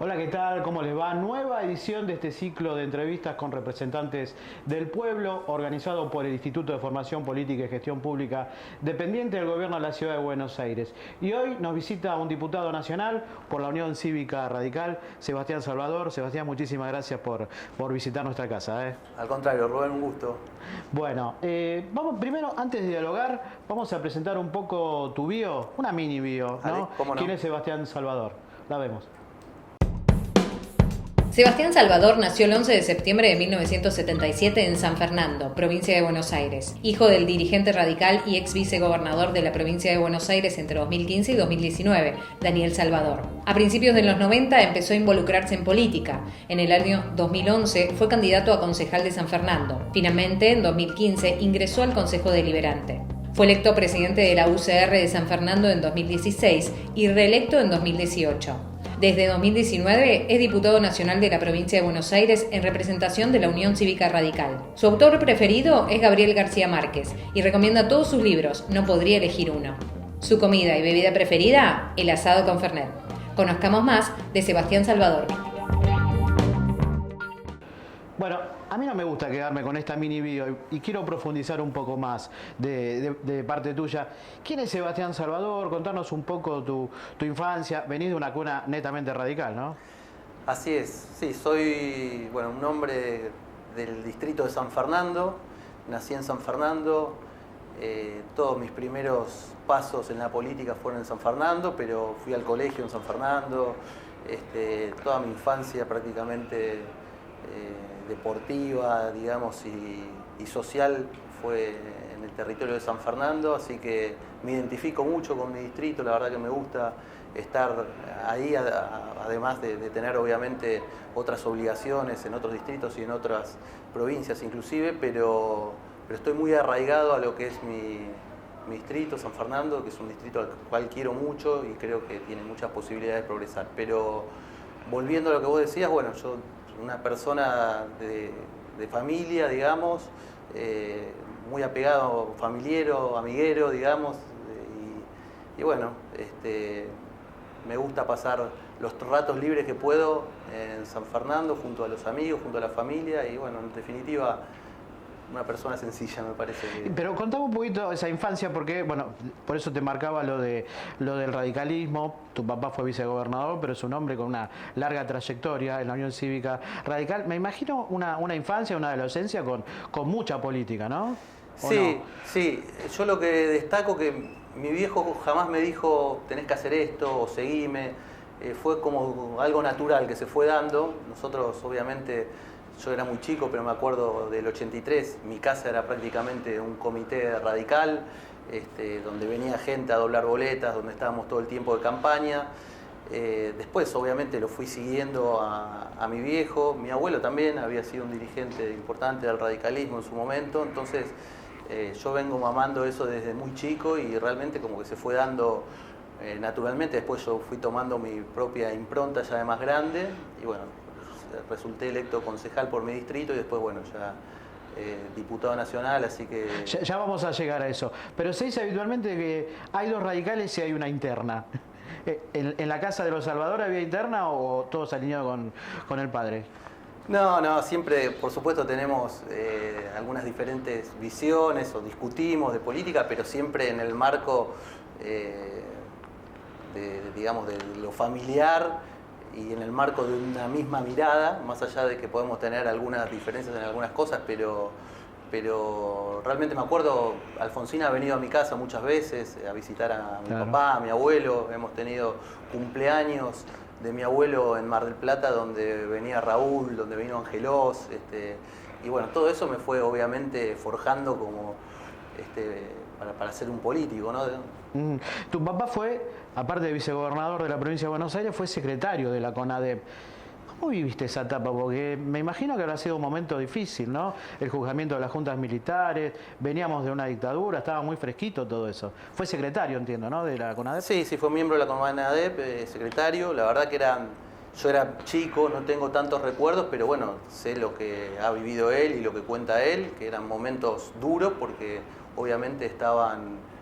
Hola, ¿qué tal? ¿Cómo les va? Nueva edición de este ciclo de entrevistas con representantes del pueblo, organizado por el Instituto de Formación Política y Gestión Pública, dependiente del Gobierno de la Ciudad de Buenos Aires. Y hoy nos visita un diputado nacional por la Unión Cívica Radical, Sebastián Salvador. Sebastián, muchísimas gracias por visitar nuestra casa. Al contrario, Rubén, un gusto. Bueno, vamos primero, antes de dialogar, vamos a presentar un poco tu bio, una mini bio, ¿no? Dale, ¿cómo no? ¿Quién es Sebastián Salvador? La vemos. Sebastián Salvador nació el 11 de septiembre de 1977 en San Fernando, provincia de Buenos Aires, hijo del dirigente radical y ex vicegobernador de la provincia de Buenos Aires entre 2015 y 2019, Daniel Salvador. A principios de los 90 empezó a involucrarse en política. En el año 2011 fue candidato a concejal de San Fernando. Finalmente, en 2015, ingresó al Consejo Deliberante. Fue electo presidente de la UCR de San Fernando en 2016 y reelecto en 2018. Desde 2019 es diputado nacional de la provincia de Buenos Aires en representación de la Unión Cívica Radical. Su autor preferido es Gabriel García Márquez y recomienda todos sus libros, no podría elegir uno. Su comida y bebida preferida, el asado con Fernet. Conozcamos más de Sebastián Salvador. Bueno, a mí no me gusta quedarme con esta mini video y quiero profundizar un poco más de parte tuya. ¿Quién es Sebastián Salvador? Contanos un poco tu infancia. Venís de una cuna netamente radical, ¿no? Así es, sí, soy un hombre del distrito de San Fernando, nací en San Fernando, todos mis primeros pasos en la política fueron en San Fernando, pero fui al colegio en San Fernando, toda mi infancia prácticamente deportiva, digamos, y social fue en el territorio de San Fernando, así que me identifico mucho con mi distrito, la verdad que me gusta estar ahí, además de tener obviamente otras obligaciones en otros distritos y en otras provincias inclusive, pero estoy muy arraigado a lo que es mi distrito, San Fernando, que es un distrito al cual quiero mucho y creo que tiene muchas posibilidades de progresar. Pero volviendo a lo que vos decías, yo una persona de familia, digamos, muy apegado, familiero, amiguero, digamos, me gusta pasar los ratos libres que puedo en San Fernando, junto a los amigos, junto a la familia, y en definitiva, una persona sencilla, me parece. Pero contame un poquito esa infancia, porque, por eso te marcaba lo del radicalismo. Tu papá fue vicegobernador, pero es un hombre con una larga trayectoria en la Unión Cívica Radical. Me imagino una infancia, una adolescencia con mucha política, ¿no? Sí, no? Sí. Yo lo que destaco que mi viejo jamás me dijo tenés que hacer esto o seguime. Fue como algo natural que se fue dando. Nosotros, obviamente, yo era muy chico, pero me acuerdo del 83, mi casa era prácticamente un comité radical, donde venía gente a doblar boletas, donde estábamos todo el tiempo de campaña. Después, obviamente, lo fui siguiendo a mi viejo. Mi abuelo también había sido un dirigente importante del radicalismo en su momento, entonces yo vengo mamando eso desde muy chico y realmente como que se fue dando naturalmente. Después yo fui tomando mi propia impronta ya de más grande y resulté electo concejal por mi distrito y después, ya diputado nacional, así que... Ya vamos a llegar a eso. Pero se dice habitualmente que hay dos radicales y hay una interna. ¿En la casa de los Salvador había interna o todos alineados con el padre? No, siempre, por supuesto, tenemos algunas diferentes visiones o discutimos de política, pero siempre en el marco de lo familiar y en el marco de una misma mirada, más allá de que podemos tener algunas diferencias en algunas cosas, pero realmente me acuerdo, Alfonsina ha venido a mi casa muchas veces a visitar a mi papá, a mi abuelo, hemos tenido cumpleaños de mi abuelo en Mar del Plata, donde venía Raúl, donde vino Angelós, y todo eso me fue obviamente forjando como para ser un político, ¿no? Tu papá fue, aparte de vicegobernador de la provincia de Buenos Aires, fue secretario de la CONADEP. ¿Cómo viviste esa etapa? Porque me imagino que habrá sido un momento difícil, ¿no? El juzgamiento de las juntas militares, veníamos de una dictadura, estaba muy fresquito todo eso. Fue secretario, entiendo, ¿no? De la CONADEP. Sí, fue miembro de la CONADEP, secretario. La verdad que yo era chico, no tengo tantos recuerdos, pero sé lo que ha vivido él y lo que cuenta él, que eran momentos duros porque obviamente estaban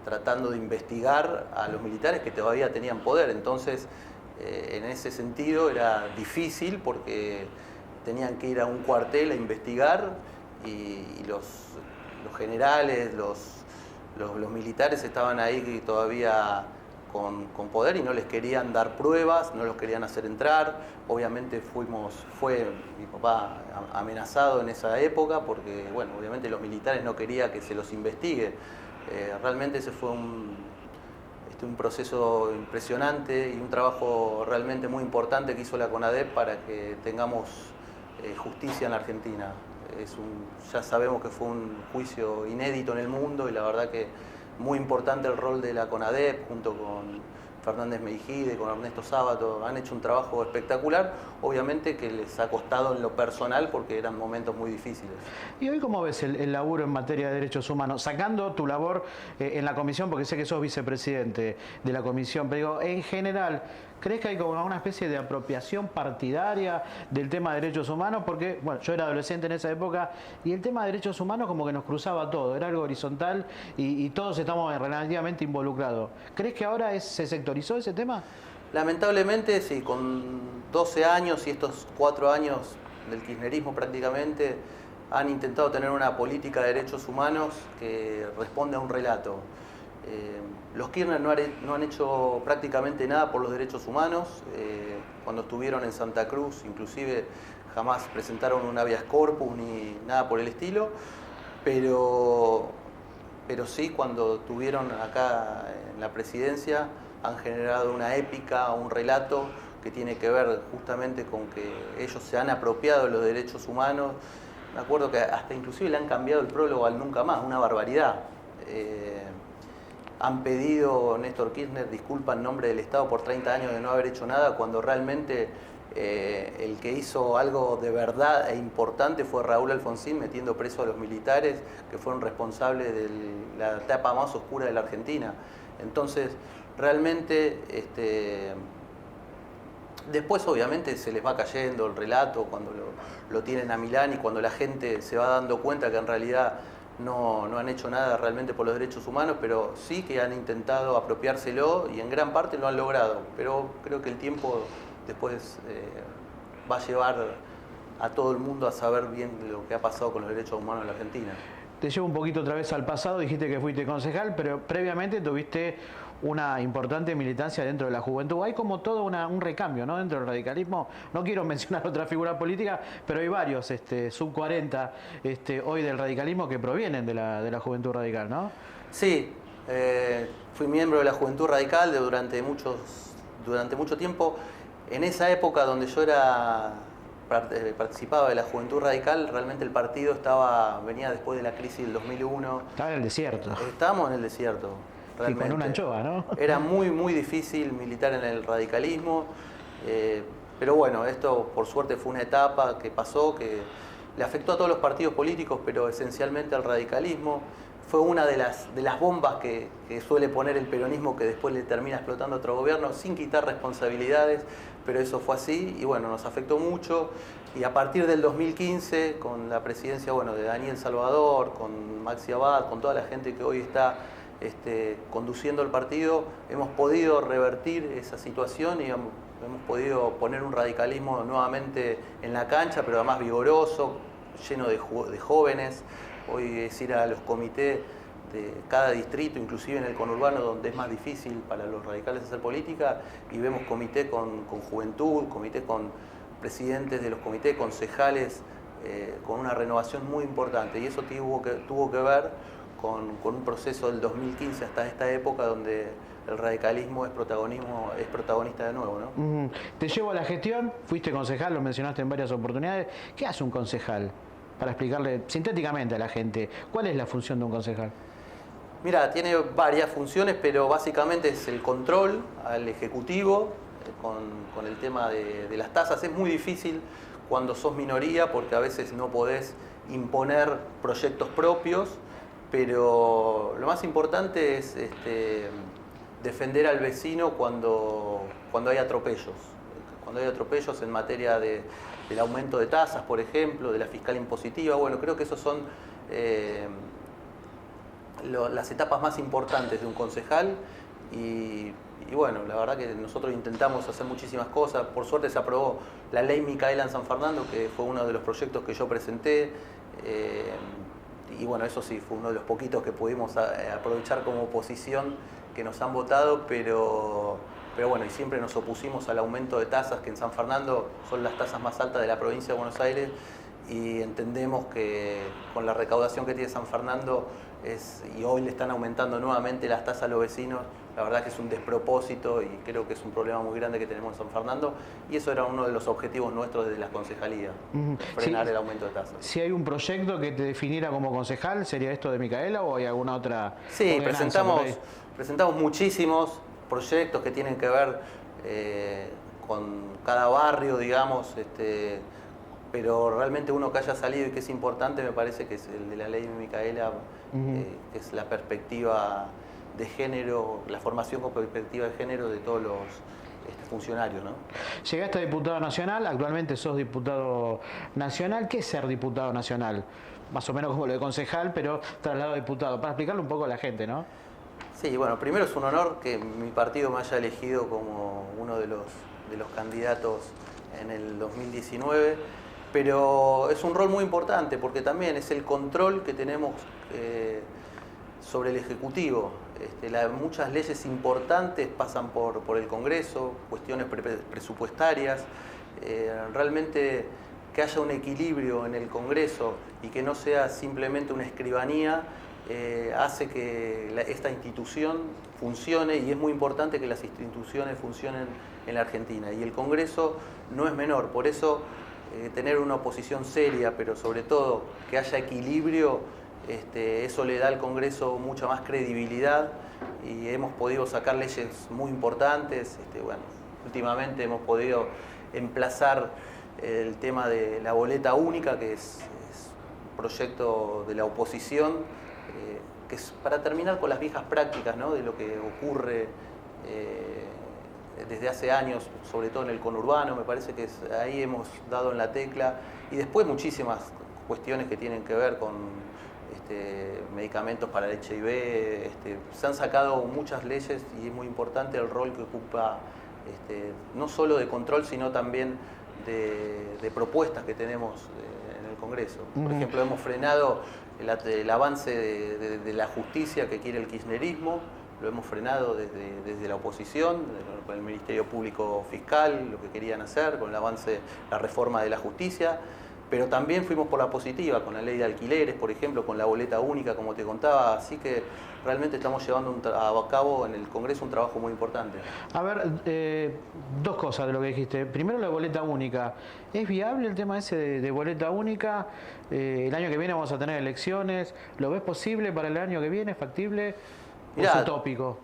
tratando de investigar a los militares que todavía tenían poder. Entonces, En ese sentido era difícil porque tenían que ir a un cuartel a investigar y los generales, los militares estaban ahí todavía con poder y no les querían dar pruebas, no los querían hacer entrar. Obviamente fue mi papá amenazado en esa época porque, bueno, obviamente los militares no querían que se los investigue. Realmente ese fue un proceso impresionante y un trabajo realmente muy importante que hizo la CONADEP para que tengamos justicia en la Argentina. Ya sabemos que fue un juicio inédito en el mundo y la verdad que muy importante el rol de la CONADEP junto con Fernández Meijide, con Ernesto Sábato. Han hecho un trabajo espectacular, obviamente que les ha costado en lo personal porque eran momentos muy difíciles. ¿Y hoy cómo ves el laburo en materia de derechos humanos? Sacando tu labor en la comisión, porque sé que sos vicepresidente de la comisión, pero digo, en general, ¿crees que hay como una especie de apropiación partidaria del tema de derechos humanos? Porque, bueno, yo era adolescente en esa época y el tema de derechos humanos como que nos cruzaba todo, era algo horizontal y todos estamos relativamente involucrados. ¿Crees que ahora se sectorizó ese tema? Lamentablemente, sí, con 12 años y estos 4 años del kirchnerismo prácticamente han intentado tener una política de derechos humanos que responde a un relato. Los Kirchner no han hecho prácticamente nada por los derechos humanos. Cuando estuvieron en Santa Cruz, inclusive jamás presentaron un habeas corpus ni nada por el estilo, pero sí cuando estuvieron acá en la presidencia han generado una épica, un relato que tiene que ver justamente con que ellos se han apropiado de los derechos humanos. Me acuerdo que hasta inclusive le han cambiado el prólogo al nunca más, una barbaridad. Han pedido, Néstor Kirchner, disculpa en nombre del Estado por 30 años de no haber hecho nada, cuando realmente el que hizo algo de verdad e importante fue Raúl Alfonsín, metiendo preso a los militares que fueron responsables de la etapa más oscura de la Argentina. Entonces, realmente, después obviamente se les va cayendo el relato cuando lo tienen a Milán y cuando la gente se va dando cuenta que en realidad no han hecho nada realmente por los derechos humanos, pero sí que han intentado apropiárselo y en gran parte lo han logrado. Pero creo que el tiempo después va a llevar a todo el mundo a saber bien lo que ha pasado con los derechos humanos en la Argentina. Te llevo un poquito otra vez al pasado, dijiste que fuiste concejal, pero previamente tuviste una importante militancia dentro de la juventud. Hay como todo un recambio, ¿no? Dentro del radicalismo. No quiero mencionar otra figura política, pero hay varios sub 40 hoy del radicalismo que provienen de la juventud radical, ¿no? Sí, fui miembro de la Juventud Radical durante mucho tiempo. En esa época donde yo participaba de la Juventud Radical, realmente el partido venía después de la crisis del 2001. Estaba en el desierto. Estábamos en el desierto. Realmente. Y con una anchoa, ¿no? Era muy, muy difícil militar en el radicalismo, pero bueno, esto por suerte fue una etapa que pasó, que le afectó a todos los partidos políticos, pero esencialmente al radicalismo. Fue una de las bombas que suele poner el peronismo, que después le termina explotando a otro gobierno, sin quitar responsabilidades, pero eso fue así y bueno, nos afectó mucho. Y a partir del 2015, con la presidencia de Daniel Salvador, con Maxi Abad, con toda la gente que hoy está conduciendo el partido, hemos podido revertir esa situación y hemos podido poner un radicalismo nuevamente en la cancha, pero además vigoroso, lleno de jóvenes. Hoy es ir a los comités de cada distrito, inclusive en el conurbano, donde es más difícil para los radicales hacer política, y vemos comité con juventud, comité con presidentes de los comités, concejales, con una renovación muy importante. Y eso tuvo que ver con un proceso del 2015 hasta esta época donde el radicalismo es protagonista de nuevo, ¿no? Te llevo a la gestión, fuiste concejal, lo mencionaste en varias oportunidades. ¿Qué hace un concejal? Para explicarle sintéticamente a la gente, ¿cuál es la función de un concejal? Mira, tiene varias funciones, pero básicamente es el control al Ejecutivo con el tema de las tasas. Es muy difícil cuando sos minoría porque a veces no podés imponer proyectos propios, pero lo más importante es defender al vecino cuando hay atropellos. Cuando hay atropellos en materia del aumento de tasas, por ejemplo, de la fiscal impositiva. Bueno, creo que esos son las etapas más importantes de un concejal y bueno, la verdad que nosotros intentamos hacer muchísimas cosas. Por suerte se aprobó la ley Micaela en San Fernando, que fue uno de los proyectos que yo presenté. Y bueno, eso sí, fue uno de los poquitos que pudimos aprovechar como oposición, que nos han votado, pero bueno, y siempre nos opusimos al aumento de tasas, que en San Fernando son las tasas más altas de la provincia de Buenos Aires, y entendemos que con la recaudación que tiene San Fernando y hoy le están aumentando nuevamente las tasas a los vecinos, la verdad que es un despropósito y creo que es un problema muy grande que tenemos en San Fernando, y eso era uno de los objetivos nuestros desde la concejalía, frenar el aumento de tasas. Si hay un proyecto que te definiera como concejal, ¿sería esto de Micaela o hay alguna otra? Sí, presentamos muchísimos proyectos que tienen que ver con cada barrio, digamos, pero realmente uno que haya salido y que es importante me parece que es el de la ley Micaela, que es la perspectiva de género, la formación con perspectiva de género de todos los funcionarios, ¿no? Llegaste a diputado nacional, actualmente sos diputado nacional. ¿Qué es ser diputado nacional? Más o menos como lo de concejal, pero trasladado a diputado, para explicarle un poco a la gente, ¿no? Sí, bueno, primero es un honor que mi partido me haya elegido como uno de los candidatos en el 2019, pero es un rol muy importante porque también es el control que tenemos sobre el Ejecutivo. Muchas leyes importantes pasan por el Congreso, cuestiones presupuestarias. Realmente que haya un equilibrio en el Congreso y que no sea simplemente una escribanía, hace que esta institución funcione, y es muy importante que las instituciones funcionen en la Argentina. Y el Congreso no es menor, por eso tener una oposición seria, pero sobre todo que haya equilibrio, eso le da al Congreso mucha más credibilidad, y hemos podido sacar leyes muy importantes. Bueno, últimamente hemos podido emplazar el tema de la boleta única, que es un proyecto de la oposición, que es para terminar con las viejas prácticas, ¿no?, de lo que ocurre desde hace años, sobre todo en el conurbano. Me parece que ahí hemos dado en la tecla, y después muchísimas cuestiones que tienen que ver con medicamentos para el HIV. Se han sacado muchas leyes y es muy importante el rol que ocupa, no solo de control, sino también de propuestas que tenemos en el Congreso. Por ejemplo, hemos frenado el avance de la justicia que quiere el kirchnerismo, lo hemos frenado desde la oposición, con el Ministerio Público Fiscal, lo que querían hacer, con el avance, la reforma de la justicia, pero también fuimos por la positiva, con la ley de alquileres, por ejemplo, con la boleta única, como te contaba, así que realmente estamos llevando a cabo en el Congreso un trabajo muy importante. A ver, dos cosas de lo que dijiste. Primero, la boleta única. ¿Es viable el tema ese de boleta única? El año que viene vamos a tener elecciones. ¿Lo ves posible para el año que viene? ¿Es factible? Mirá, ¿O es utópico?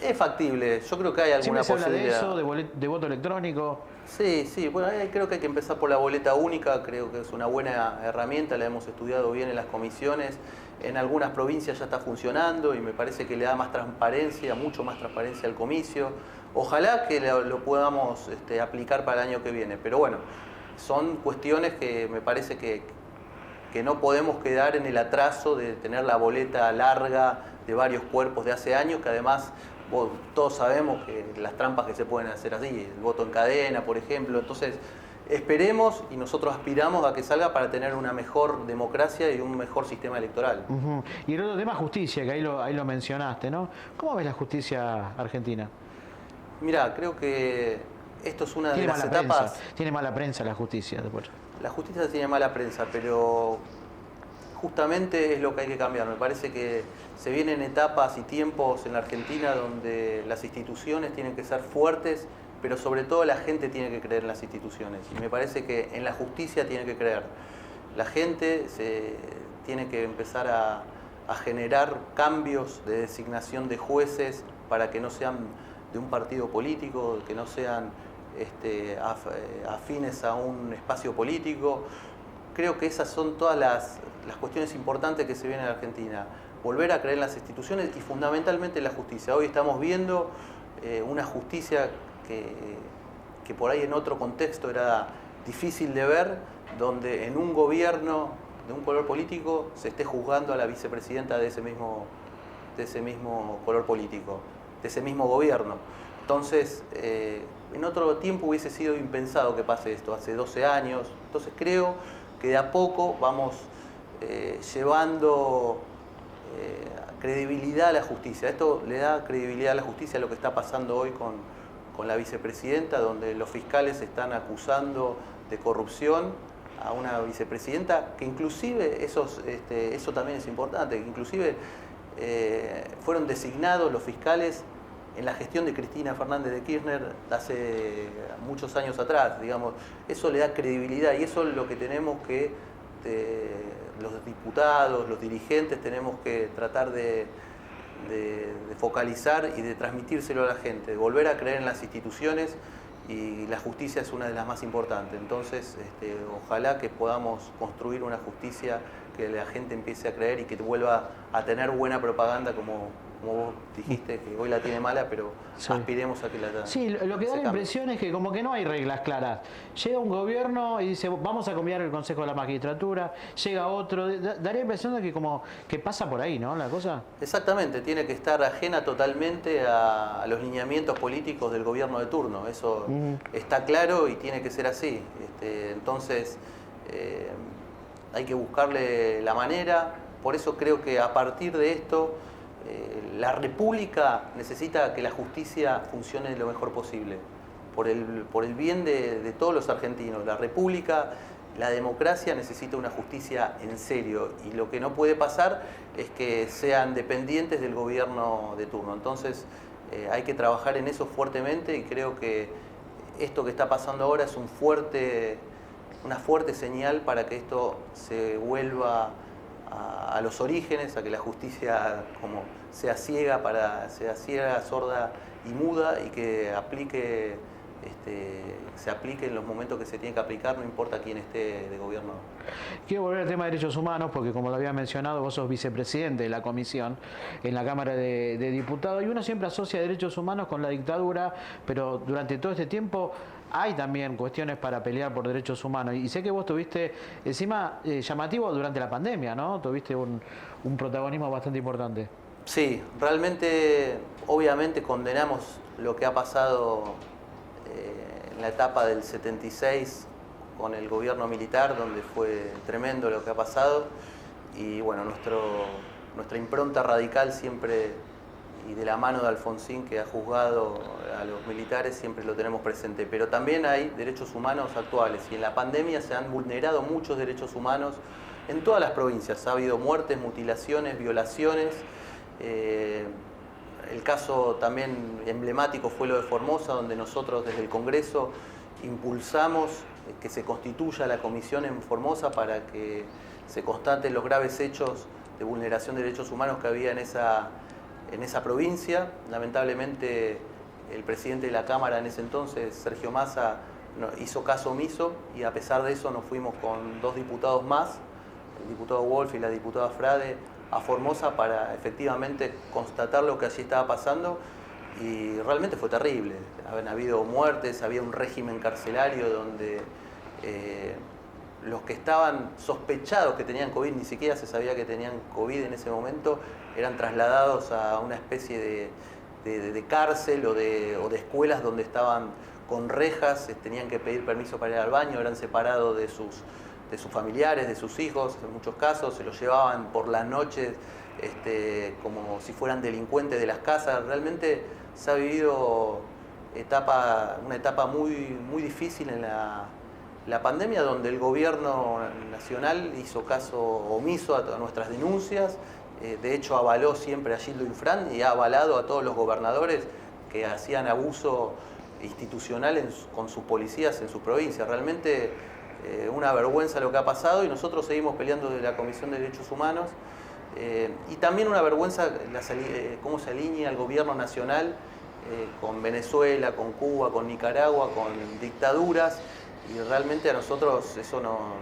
Es factible. Yo creo que hay alguna posibilidad. Se habla de eso, de voto electrónico. Sí, bueno, creo que hay que empezar por la boleta única. Creo que es una buena herramienta, la hemos estudiado bien en las comisiones. En algunas provincias ya está funcionando y me parece que le da más transparencia, mucho más transparencia al comicio. Ojalá que lo podamos aplicar para el año que viene, pero bueno, son cuestiones que me parece que no podemos quedar en el atraso de tener la boleta larga de varios cuerpos de hace años, que además todos sabemos que las trampas que se pueden hacer así, el voto en cadena, por ejemplo. Entonces, esperemos y nosotros aspiramos a que salga para tener una mejor democracia y un mejor sistema electoral. Y el otro tema, justicia, que ahí lo mencionaste, ¿no? ¿Cómo ves la justicia argentina? Mirá, creo que esto es una de las etapas... Tiene mala prensa la justicia después. La justicia tiene mala prensa, pero justamente es lo que hay que cambiar. Me parece que se vienen etapas y tiempos en la Argentina donde las instituciones tienen que ser fuertes, pero sobre todo la gente tiene que creer en las instituciones. Y me parece que en la justicia tiene que creer. La gente tiene que empezar a generar cambios de designación de jueces para que no sean de un partido político, que no sean afines a un espacio político. Creo que esas son todas las cuestiones importantes que se vienen en Argentina. Volver a creer en las instituciones y fundamentalmente en la justicia. Hoy estamos viendo una justicia que por ahí en otro contexto era difícil de ver, donde en un gobierno de un color político se esté juzgando a la vicepresidenta de ese de ese mismo color político, de ese mismo gobierno. Entonces, en otro tiempo hubiese sido impensado que pase esto, hace 12 años. Entonces creo que de a poco vamos llevando credibilidad a la justicia. Esto le da credibilidad a la justicia a lo que está pasando hoy con la vicepresidenta, donde los fiscales están acusando de corrupción a una vicepresidenta, que inclusive, eso también es importante, que inclusive fueron designados los fiscales en la gestión de Cristina Fernández de Kirchner hace muchos años atrás, digamos. Eso le da credibilidad y eso es lo que tenemos que, los diputados, los dirigentes, tenemos que tratar de focalizar y de transmitírselo a la gente, de volver a creer en las instituciones, y la justicia es una de las más importantes. Entonces, ojalá que podamos construir una justicia que la gente empiece a creer y que vuelva a tener buena propaganda, como vos dijiste, que hoy la tiene mala, pero sí, aspiremos a que la tenga. Sí, lo que da la impresión es que como que no hay reglas claras. Llega un gobierno y dice, vamos a cambiar el Consejo de la Magistratura, llega otro, daría la impresión de que como que pasa por ahí, ¿no? La cosa. Exactamente, tiene que estar ajena totalmente a los lineamientos políticos del gobierno de turno. Eso está claro y tiene que ser así. Entonces, hay que buscarle la manera. Por eso creo que a partir de esto, la República necesita que la justicia funcione lo mejor posible, por el bien de todos los argentinos. La República, la democracia necesita una justicia en serio, y lo que no puede pasar es que sean dependientes del gobierno de turno. Entonces hay que trabajar en eso fuertemente, y creo que esto que está pasando ahora es una fuerte señal para que esto se vuelva a los orígenes, a que la justicia como sea ciega, sorda y muda, y que se aplique en los momentos que se tiene que aplicar, no importa quién esté de gobierno. Quiero volver al tema de derechos humanos, porque como lo había mencionado, vos sos vicepresidente de la comisión en la Cámara de Diputados, y uno siempre asocia derechos humanos con la dictadura, pero durante todo este tiempo hay también cuestiones para pelear por derechos humanos, y sé que vos tuviste, encima, llamativo durante la pandemia, ¿no? Tuviste un protagonismo bastante importante. Sí, realmente, obviamente condenamos lo que ha pasado en la etapa del 76 con el gobierno militar, donde fue tremendo lo que ha pasado, y bueno, nuestra impronta radical siempre, y de la mano de Alfonsín, que ha juzgado a los militares, siempre lo tenemos presente. Pero también hay derechos humanos actuales, y en la pandemia se han vulnerado muchos derechos humanos en todas las provincias. Ha habido muertes, mutilaciones, violaciones. El caso también emblemático fue lo de Formosa, donde nosotros desde el Congreso impulsamos que se constituya la comisión en Formosa para que se constaten los graves hechos de vulneración de derechos humanos que había en esa provincia. Lamentablemente, el presidente de la Cámara en ese entonces, Sergio Massa, hizo caso omiso, y a pesar de eso nos fuimos con 2 diputados más, el diputado Wolf y la diputada Frade, a Formosa para efectivamente constatar lo que allí estaba pasando, y realmente fue terrible. Habían habido muertes, había un régimen carcelario donde los que estaban sospechados que tenían COVID, ni siquiera se sabía que tenían COVID en ese momento, eran trasladados a una especie de cárcel o de escuelas donde estaban con rejas, tenían que pedir permiso para ir al baño, eran separados de sus familiares, de sus hijos, en muchos casos se los llevaban por las noches como si fueran delincuentes de las casas. Realmente se ha vivido una etapa muy, muy difícil en la pandemia, donde el gobierno nacional hizo caso omiso a nuestras denuncias. De hecho, avaló siempre a Gildo Infran y ha avalado a todos los gobernadores que hacían abuso institucional con sus policías en sus provincias. Realmente una vergüenza lo que ha pasado, y nosotros seguimos peleando de la Comisión de Derechos Humanos, y también una vergüenza cómo se alinea el gobierno nacional con Venezuela, con Cuba, con Nicaragua, con dictaduras, y realmente a nosotros eso no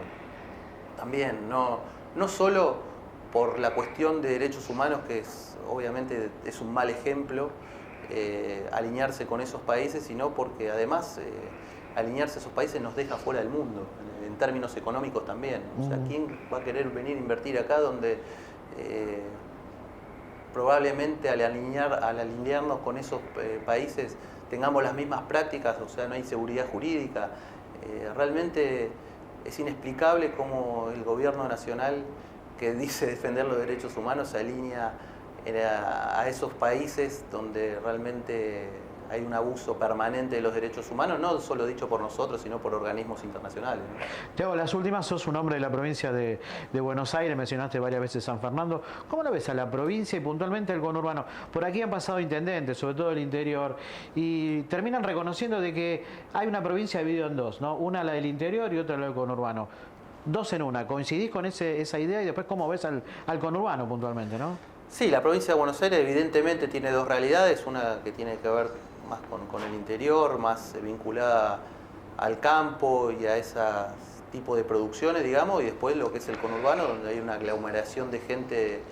solo por la cuestión de derechos humanos, que obviamente es un mal ejemplo alinearse con esos países, sino porque además alinearse a esos países nos deja fuera del mundo, en términos económicos también. O sea, ¿quién va a querer venir a invertir acá donde probablemente al alinearnos con esos países tengamos las mismas prácticas, o sea, no hay seguridad jurídica. Realmente es inexplicable cómo el gobierno nacional, que dice defender los derechos humanos, se alinea a esos países donde realmente hay un abuso permanente de los derechos humanos, no solo dicho por nosotros, sino por organismos internacionales, ¿no? Te hago las últimas, sos un hombre de la provincia de Buenos Aires, mencionaste varias veces San Fernando. ¿Cómo lo ves a la provincia y puntualmente el conurbano? Por aquí han pasado intendentes, sobre todo del interior, y terminan reconociendo de que hay una provincia dividida en dos, ¿no? Una la del interior y otra la del conurbano. Dos en una. ¿Coincidís con esa idea? Y después, ¿cómo ves al conurbano puntualmente, no? Sí, la provincia de Buenos Aires evidentemente tiene dos realidades, una que tiene que ver más con el interior, más vinculada al campo y a ese tipo de producciones, digamos, y después lo que es el conurbano, donde hay una aglomeración de gente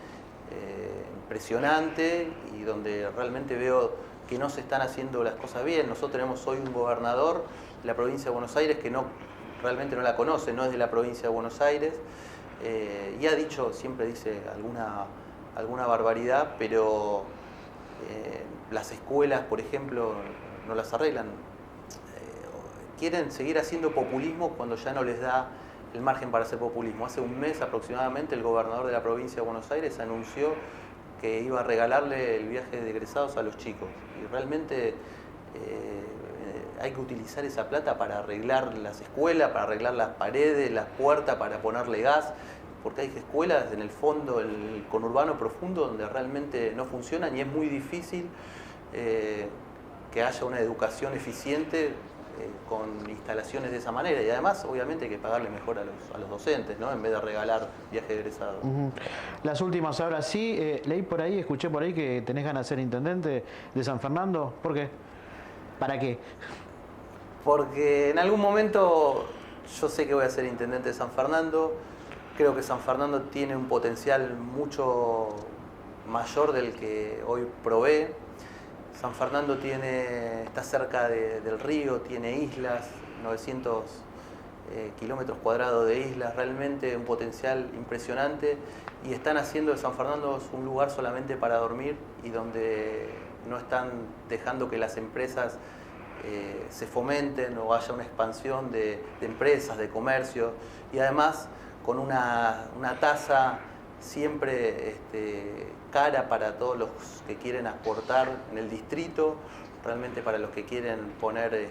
impresionante y donde realmente veo que no se están haciendo las cosas bien. Nosotros tenemos hoy un gobernador de la provincia de Buenos Aires que realmente no la conoce, no es de la provincia de Buenos Aires, y ha dicho, siempre dice alguna barbaridad, pero las escuelas, por ejemplo, no las arreglan. Quieren seguir haciendo populismo cuando ya no les da el margen para hacer populismo. Hace un mes aproximadamente el gobernador de la provincia de Buenos Aires anunció que iba a regalarle el viaje de egresados a los chicos. Y realmente hay que utilizar esa plata para arreglar las escuelas, para arreglar las paredes, las puertas, para ponerle gas, porque hay escuelas en el fondo, el conurbano profundo, donde realmente no funcionan y es muy difícil que haya una educación eficiente con instalaciones de esa manera. Y además, obviamente, hay que pagarle mejor a los docentes, ¿no? En vez de regalar viajes de egresados. Las últimas, ahora sí, leí por ahí, escuché por ahí que tenés ganas de ser intendente de San Fernando. ¿Por qué? ¿Para qué? Porque en algún momento yo sé que voy a ser intendente de San Fernando. Creo que San Fernando tiene un potencial mucho mayor del que hoy provee. San Fernando está cerca del río, tiene islas, 900 kilómetros cuadrados de islas, realmente un potencial impresionante, y están haciendo de San Fernando un lugar solamente para dormir y donde no están dejando que las empresas se fomenten o haya una expansión de empresas, de comercio, y además con una tasa siempre cara para todos los que quieren aportar en el distrito, realmente para los que quieren poner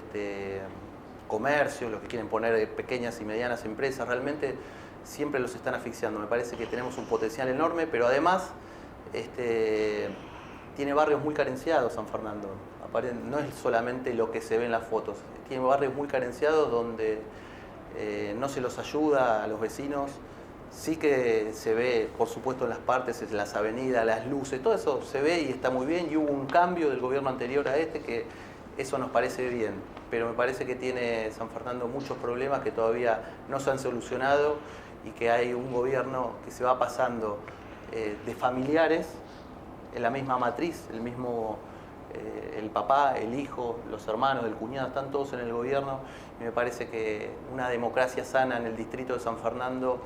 comercio, los que quieren poner pequeñas y medianas empresas, realmente siempre los están asfixiando. Me parece que tenemos un potencial enorme, pero además tiene barrios muy carenciados San Fernando. No es solamente lo que se ve en las fotos, tiene barrios muy carenciados donde no se los ayuda a los vecinos. Sí que se ve, por supuesto, en las partes, en las avenidas, las luces, todo eso se ve y está muy bien, y hubo un cambio del gobierno anterior a que eso nos parece bien, pero me parece que tiene San Fernando muchos problemas que todavía no se han solucionado y que hay un gobierno que se va pasando de familiares en la misma matriz, el papá, el hijo, los hermanos, el cuñado, están todos en el gobierno, y me parece que una democracia sana en el distrito de San Fernando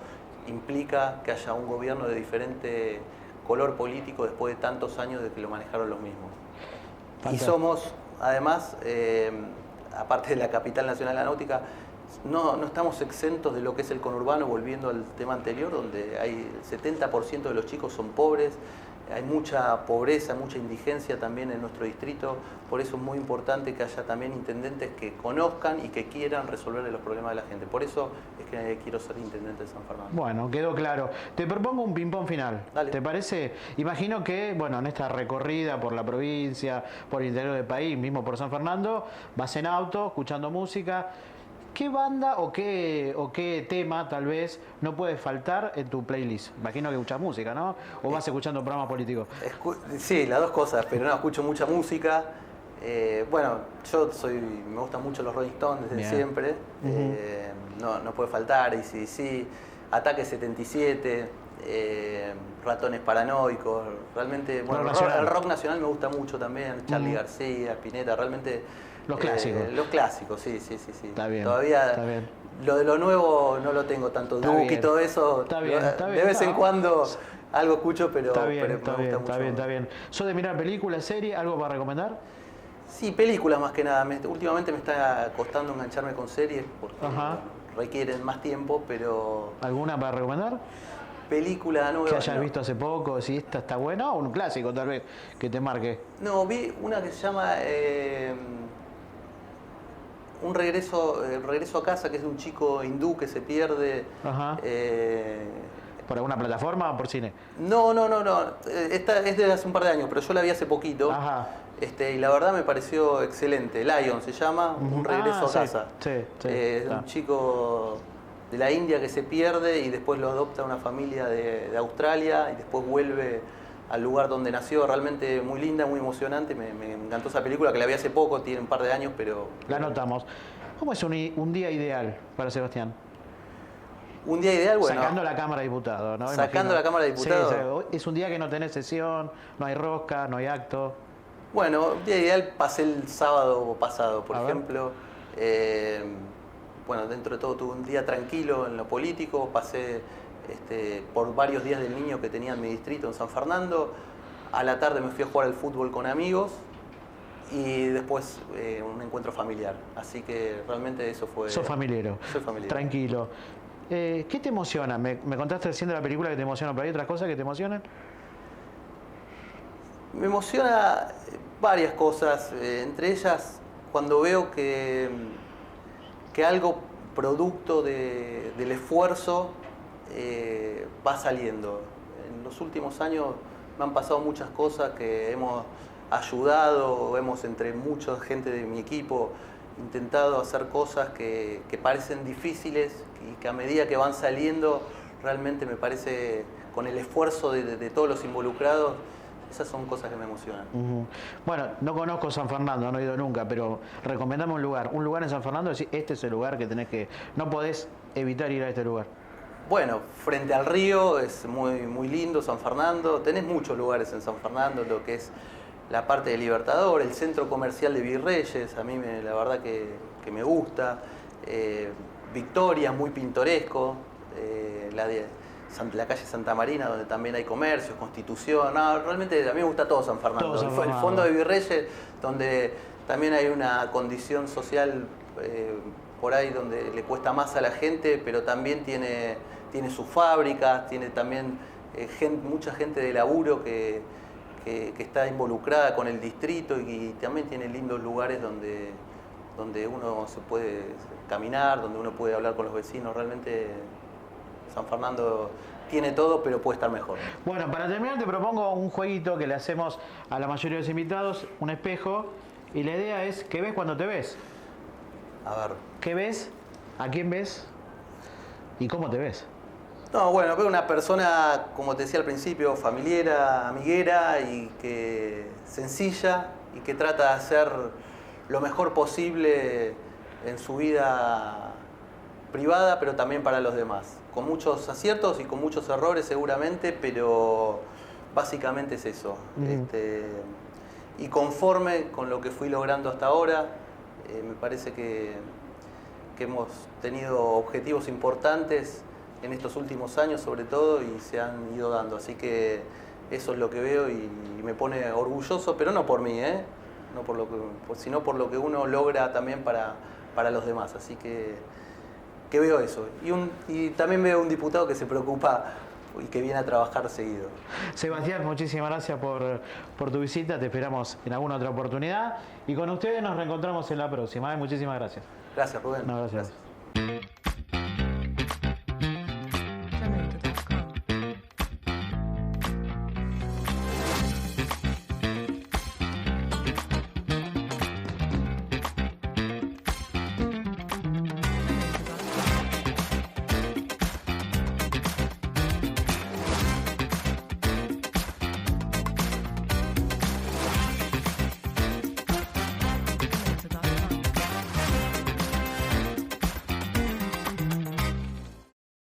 implica que haya un gobierno de diferente color político después de tantos años de que lo manejaron los mismos. Fantástico. Y somos, además, aparte de la capital nacional de la náutica, no estamos exentos de lo que es el conurbano, volviendo al tema anterior, donde hay el 70% de los chicos son pobres, hay mucha pobreza, mucha indigencia también en nuestro distrito, por eso es muy importante que haya también intendentes que conozcan y que quieran resolver los problemas de la gente. Por eso es que quiero ser intendente de San Fernando. Bueno, quedó claro. Te propongo un ping-pong final. Dale. ¿Te parece? Imagino que, bueno, en esta recorrida por la provincia, por el interior del país, mismo por San Fernando, vas en auto, escuchando música. ¿Qué banda o qué tema tal vez no puede faltar en tu playlist? Imagino que escuchas música, ¿no? ¿O vas escuchando programas políticos? Sí, las dos cosas, pero no, escucho mucha música. Bueno, me gustan mucho los Rolling Stones desde siempre. No puede faltar, AC/DC, Ataque 77, Ratones Paranoicos. Realmente, bueno, el rock nacional me gusta mucho también. Charly García, Spinetta, realmente... Los clásicos. Los clásicos, sí. Está bien. Todavía está bien. Lo de lo nuevo no lo tengo tanto. Duke y todo eso. Está bien. De vez en cuando Algo escucho, pero, Está bien, pero está me bien, gusta está mucho. bien, está bien. ¿Sos de mirar películas, series, algo para recomendar? Sí, películas más que nada. Últimamente me está costando engancharme con series porque Ajá. requieren más tiempo, pero ¿Alguna para recomendar? película nueva. Que hayas no. visto hace poco, si esta está buena, o un clásico tal vez, que te marque. No, vi una que se llama Un regreso, El regreso a casa, que es de un chico hindú que se pierde. Ajá. ¿Por alguna plataforma o por cine? No. Esta es de hace un par de años, pero yo la vi hace poquito. Ajá. Y la verdad me pareció excelente. Lion se llama, Un regreso a sí, casa. sí, Es está. un chico de la India que se pierde y después lo adopta una familia de Australia y después vuelve al lugar donde nació. Realmente muy linda, muy emocionante. Me encantó esa película, que la vi hace poco, tiene un par de años, pero... La anotamos. ¿Cómo es un día ideal para Sebastián? Un día ideal, bueno... Sacando la Cámara de Diputados, ¿no? Sacando Imagino. la Cámara de Diputados. Sí, es un día que no tenés sesión, no hay rosca, no hay acto. Bueno, un día ideal pasé el sábado pasado, por A ver. ejemplo. Bueno, dentro de todo tuve un día tranquilo en lo político, pasé por varios días del niño que tenía en mi distrito, en San Fernando. A la tarde me fui a jugar al fútbol con amigos y después un encuentro familiar. Así que realmente eso fue... Sos familiero. Soy familiar. Tranquilo. ¿Qué te emociona? Me contaste recién de la película que te emociona, pero ¿hay otras cosas que te emocionan? Me emociona varias cosas, entre ellas cuando veo que algo producto del esfuerzo va saliendo. En los últimos años me han pasado muchas cosas que hemos ayudado, hemos entre mucha gente de mi equipo intentado hacer cosas que parecen difíciles y que a medida que van saliendo realmente me parece, con el esfuerzo de todos los involucrados, esas son cosas que me emocionan. Bueno, no conozco San Fernando, no he ido nunca, pero recomendame un lugar en San Fernando, decir, este es el lugar que tenés que, no podés evitar ir a este lugar. Bueno, frente al río es muy lindo San Fernando, tenés muchos lugares en San Fernando, lo que es la parte de Libertador, el centro comercial de Virreyes, a mí la verdad que me gusta, Victoria, muy pintoresco, la calle Santa Marina, donde también hay comercios, Constitución. No, realmente a mí me gusta todo San Fernando. Todo San Fernando. El fondo de Virreyes, donde también hay una condición social por ahí donde le cuesta más a la gente, pero también tiene sus fábricas, tiene también mucha gente de laburo que está involucrada con el distrito y también tiene lindos lugares donde uno se puede caminar, donde uno puede hablar con los vecinos. Realmente San Fernando tiene todo, pero puede estar mejor. Bueno, para terminar te propongo un jueguito que le hacemos a la mayoría de los invitados, un espejo, y la idea es, ¿qué ves cuando te ves? A ver. ¿Qué ves? ¿A quién ves? ¿Y cómo te ves? No, bueno, veo una persona, como te decía al principio, familiera, amiguera y que sencilla y que trata de hacer lo mejor posible en su vida privada, pero también para los demás. Con muchos aciertos y con muchos errores seguramente, pero básicamente es eso. Y conforme con lo que fui logrando hasta ahora, me parece que hemos tenido objetivos importantes en estos últimos años sobre todo y se han ido dando. Así que eso es lo que veo y me pone orgulloso, pero no por mí, no por sino por lo que uno logra también para los demás. Así que veo eso. Y también veo un diputado que se preocupa y que viene a trabajar seguido. Sebastián, muchísimas gracias por tu visita, te esperamos en alguna otra oportunidad y con ustedes nos reencontramos en la próxima. Muchísimas gracias. Gracias, Rubén. No, gracias.